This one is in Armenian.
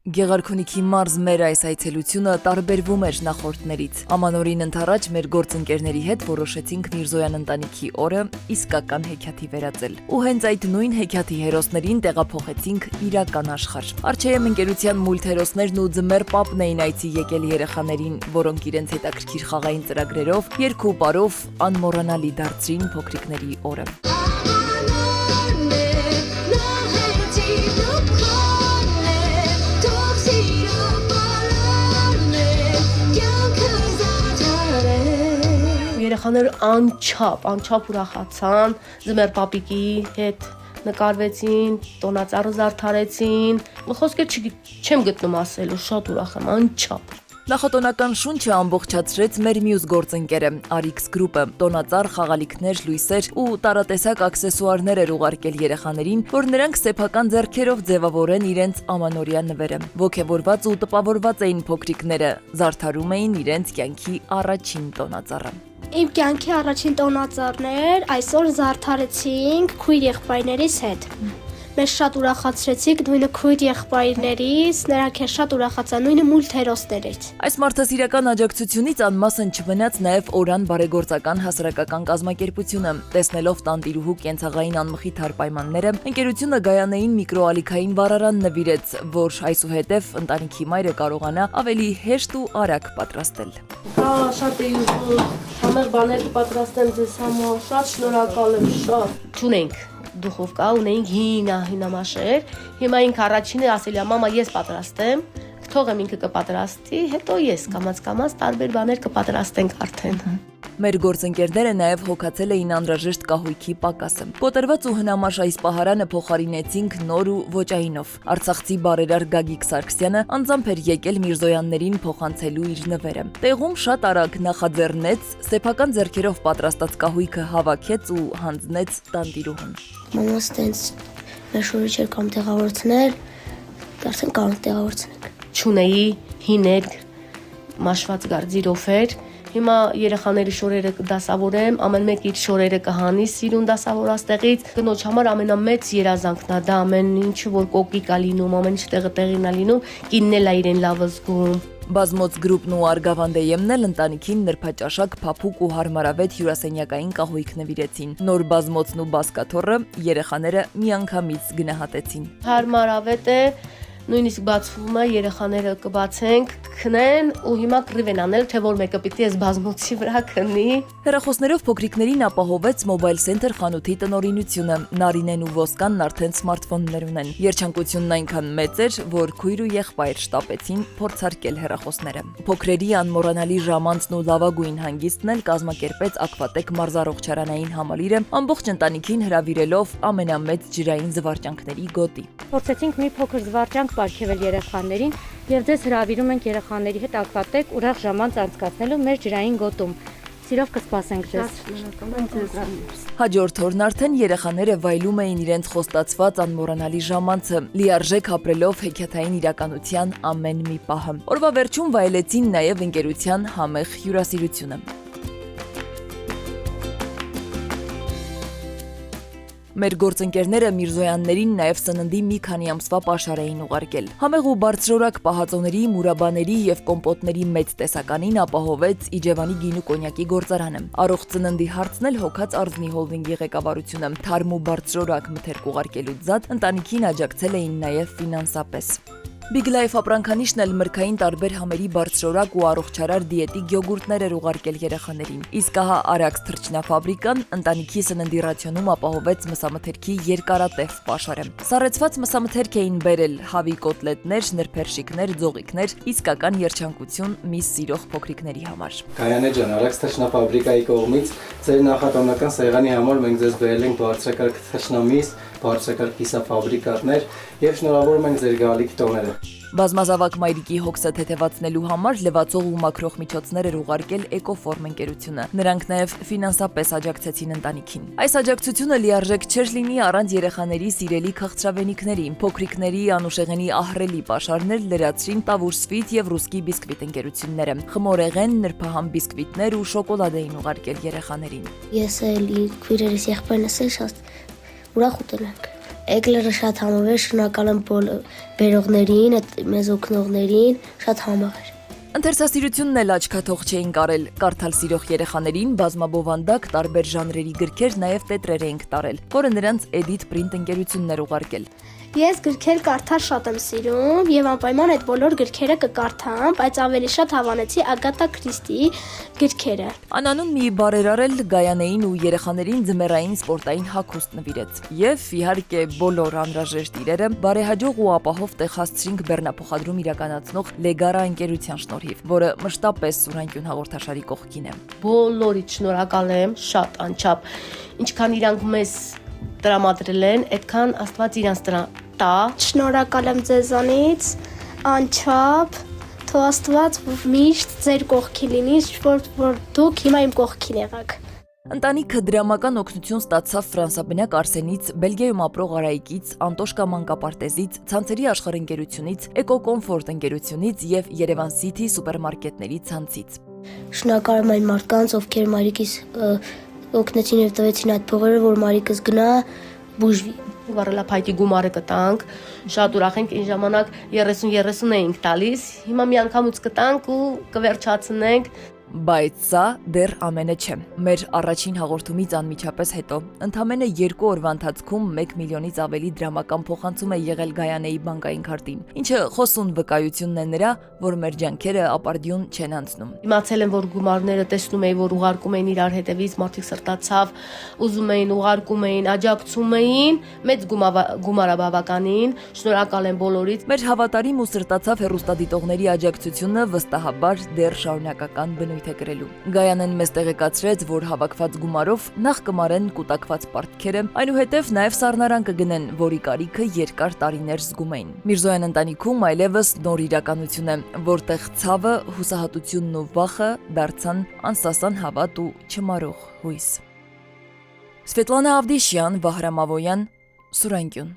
Գեղարքունիքի մարզ մեր այս այցելությունը տարբերվում էր նախորդներից։ Ամանորին ընթառաջ մեր գործընկերների հետ որոշեցինք Միրզոյան ընտանիքի օրը իսկական հեքիաթի վերածել։ Ու հենց այդ նույն հեքիաթի հերոսներին տեղափոխեցինք իրական աշխարհ։ Արչեյեմ ընկերության մուլտհերոսներն ու ձմեռ պապն էին այցի եկել երեխաներին, որոնք իրենց հետաքրքիր խաղային ծրագրերով, երգ ու պարով անմոռանալի դարձրին փոքրիկների օրը։ Երեխաները անչափ ուրախացան, ձմեռ պապիկի հետ նկարվեցին, տոնածառը զարդարեցին, խոսքեր չեմ գտնում ասելու, շատ ուրախ եմ, անչափ։ Նախատոնական շունչը ամբողջացրեց մեր մյուս գործընկերը Arix Group-ը, տոնածառ, խաղալիքներ, լույսեր ու տարատեսակ աքսեսուարներ էր ուղարկել երեխաներին, որ նրանք սեփական ձեռքերով ձևավորեն իրենց ամանորյա նվերը։ Ոգևորված ու տպավորված էին փոքրիկները, զարդարում էին իրենց կյանքի առաջին տոնածառը։ Իմ կյանքի առաջին տոնածառներ այսօր զարդարեցինք քույր եղբայրներիս հետ։ Մեզ շատ ուրախացրեցիք, նույնը քույր եղբայրներից, նրանք էլ շատ ուրախացան, նույնը մուլտհերոսներից։ Այս մարդասիրական աջակցությունից անմասն չմնաց նաև Օրան բարեգործական հասարակական կազմակերպությունը։ Տեսնելով տանտիրուհու կենցաղային անմխիթար պայմանները, ընկերությունը Գայանեին միկրոալիքային վառարան նվիրեց, որ այսուհետև ընտանիքի մայրը կարողանա ավելի հեշտ ու արագ պատրաստել։ Շատ էի ուզում, համեղ բաներ կպատրաստեմ ձեզ համար, շատ շնորհակալ եմ, շատ։ Չունենք դուխովկա, ունեինք հինամաշեր, հիմա ինք առաջինը ասել է, մամա ես պատրաստեմ, թողեմ ինքը կպատրաստի, հետո ես կամաց տարբեր բաներ կպատրաստենք արդեն։ Մեր գործընկերները նաև հոգացել էին անհրաժեշտ կահույքի պակասը։ Կոտրված ու հնամաշ այս պահարանը փոխարինեցինք նոր ու ոճայինով։ Արցախցի բարերար Գագիկ Սարգսյանը անձամբ էր եկել Միրզոյաններին փոխանցելու իր նվերը։ Տեղում շատ արագ նախաձեռնեց, սեփական ձեռքերով պատրաստած կահույքը հավաքեց ու հանձնեց տանտիրուհուն։ Մամաս տենց մեր շորիչ էր կամ տեղավորցնել, արդեն կարող տեղավորցնենք։ Չունեի հիներ, մաշված գարձիրով էր։ Հիմա երեխաների շորերը կդասավորեմ, ամեն մեկ իր շորերը կհանի սիրուն դասավորաստեղից։ Կնոջ համար ամենամեծ երազանքն է դա, ամեն ինչը որ կոկիկ է լինում, ամեն ինչ տեղին է լինում, կինն էլ է իրեն լավ զգում։ Բազմոց գրուպն ու Արգավանդեյեմն էլ ընտանիքին նրբաճաշակ, փափուկ ու հարմարավետ հյուրասենյակային կահույք նվիրեցին։ Նոր բազմոցն ու բասկաթոռը երեխաները միանգամից գնահատեցին։ Հարմարավետ է, նույնիսկ բացվում է, երեխաները կբացենք, քնեն ու հիմա կռիվ են անել, թե որ մեկը պիտի այս բազմոցի վրա քնի։ Հեռախոսներով փոքրիկներին ապահովեց Mobile Center խանութի տնօրինությունը։ Նարինեն ու Ոսկանն արդեն սմարթֆոններ ունեն։ Երջանկությունն այնքան մեծ էր, որ քույր ու եղբայր շտապեցին փորձարկել հեռախոսները։ Փոքրերի անմոռանալի ժամանցն ու լավագույն հանգիստն էլ կազմակերպեց Ակվատեկ մարզառողջարանային համալիրը, ամբողջ ընտանիքին հրավիրելով ամենամեծ ջրային զվարճանքների գոտի։ Փորձեցինք մի փոքր զվարճանք պարգևել երեխաներին եւ ձեզ հրավիրում ենք երեխաների հետ Ակվատեկ ուրախ ժամանց անցկացնելու մեր ջրային գոտում։ Սիրով կսպասենք ձեզ։ Հաջորդ օրն արդեն երեխաները վայելում էին իրենց խոստացված անմոռանալի ժամանցը, լիարժեք ապրելով հեքիաթային իրականության ամեն մի պահը։ Օրվա վերջում վայելեցին նաև ընկերության համեղ հյուրասիրությունը։ Մեր գործընկերները Միրզոյաններին նաև սննդի մի քանի ամսվա պաշար էին ուղարկել։ Համեղ ու բարձրորակ պահածոների, մուրաբաների եւ կոմպոտների մեծ տեսականին ապահովեց Իջևանի գինու կոնյակի գործարանը։ Առողջ ծննդի հարցն էլ հոգաց Արզնի հոլդինգի ղեկավարությունը։ Թարմ ու բարձրորակ մթերք ուղարկելուց զատ ընտանիքին աջակցել էին նաև ֆինանսապես։ Big Life ապրանքանիշն էլ մրգային տարբեր համերի բարձրորակ ու առողջարար դիետիկ յոգուրտներ էր ուղարկել երեխաներին։ Իսկ ահա Arix թռչնաֆաբրիկան ընտանիքի սննդի ռացիոնում ապահովեց մսամթերքի երկարատև պաշարը։ Սառեցված մսամթերք էին բերել հավի կոտլետներ, նրբերշիկներ, ձողիկներ, իսկական երջանկություն միս սիրող փոքրիկների համար։ Գայանե ջան, Arix թռչնաֆաբրիկայի կողմից ձեր նախատոնական սեղանի համար մենք ձեզ բերել ենք բարձրակարգ թռչնամիս, բարձրակարգ կիսաֆաբրիկատներ եւ շնորհավորում ենք ձեր գալիքի տոները։ Բազմազավակ մայրիկի հոգսը թեթևացնելու համար լվացող ու մաքրող միջոցներ էր ուղարկել Էկոֆորմ ընկերությունը։ Նրանք նաև ֆինանսապես աջակցեցին ընտանիքին։ Այս աջակցությունը լիարժեք չէր լինի առանց երեխաների սիրելի քաղցրավենիքների։ Փոքրիկների անուշեղենի ահռելի պաշարներ լրացրին Տավուր-Սվիթ եւ Ռուսկի բիսկվիտ ընկերությունները։ Խմորեղեն, նրբահամ բիսկվիտներ ու շոկոլադ էին ուղարկել երեխաներին։ Ես էլ քույրերս եղբայրներս էլ շատ ուրախ ուտել ենք։ Էգլերը շատ համով էր, շնորհակալ եմ բերողներին, մեզ օգնողներին, շատ համեղ էր։ Ընթերցասիրությունն էլ աչքաթող չէին կարել։ Կարդալ սիրող երեխաներին բազմաբովանդակ տարբեր ժանրերի գրքեր նաև տետրեր էինք տարել, որը նրանց Edit Print ընկերությունն էր ուղարկել։ Ես գրքեր կարդալ շատ եմ սիրում եւ անպայման այդ բոլոր գրքերը կկարդամ, բայց ավելի շատ հավանեցի Ագաթա Քրիստիի գրքերը։ Անանուն մի բարերարել Գայանեին ու երեխաներին ձմեռային սպորտային հագուստ նվիրեց։ Եվ իհարկե բոլոր անհրաժեշտ իրերը բարեհաջող ու ապահով տեղ հասցրինք բեռնափոխադրում իրականացնող Լեգարա ընկերության շնորհիվ, որը մշտապես Սուրանկյուն հաղորդաշարի կողքին է։ Բոլորից շնորհակալ եմ, շատ անչափ։ Ինչքան իրանք մեզ տրամադրել են, այդքան Աստված իրանց տա։ Շնորհակալ եմ ձեզանից, անչափ, թող Աստված միշտ ձեր կողքին լինի, որ դուք հիմա իմ կողքին եղաք։ Ընտանիքը դրամական օգնություն ստացավ ֆրանսաբնակ Արսենից, Բելգիայում ապրող Արայիկից, Անտոշկա մանկապարտեզից, ցանցերի աշխարհընկերությունից, Էկոկոմֆորտ ընկերությունից եւ Երևան City սուպերմարկետների ցանցից։ Շնորհակալ եմ այն մարդկանց, ովքեր Մարիկիս օգնեցին եւ տվեցին այդ փողերը, որ Մարիկս գնա բուժվի։ Վարելափայտի գումարը կտանք, շատ ուրախ ենք, այն ժամանակ 30 էինք տալիս, հիմա մի անգամուց կտանք ու կվերջացնենք։ Բայց սա դեռ ամենը չէ։ Մեր առաջին հաղորդումից անմիջապես հետո ընդամենը 2 օրվա ընթացքում 1 միլիոնից ավելի դրամական փոխանցում է եղել Գայանեի բանկային քարտին, ինչը խոսուն վկայությունն է նրա, որ մեր ջանքերը ապարդյուն չեն անցնում։ Իմացել եմ, որ գումարները տեսնում էի, որ ուղարկում էին իրար հետևից, մարդիկ սրտացավ, ուզում էին, ուղարկում էին, աջակցում էին, մեծ գումարա բավականին, շնորհակալ եմ բոլորից։ Մեր հավատարիմ ու սրտացավ հեռուստադիտողների աջակցությունը վստահաբար դեռ շարունակական բնույթ է կրելու։ Գայանեն մեզ տեղեկացրեց, որ հավաքված գումարով նախ կմարեն կուտակված պարտքերը, այնուհետև նաև սառնարան կգնեն, որի կարիքը երկար տարիներ զգում էին։ Միրզոյան ընտանիքում այլևս նոր իրականություն է, որտեղ ցավը, հուսահատությունն ու վախը դարձան անսասան հավատ ու չմարող հույս։ Սվետլանա Ավդիշյան, Վահրամ Ավոյան, Սուրանկյուն։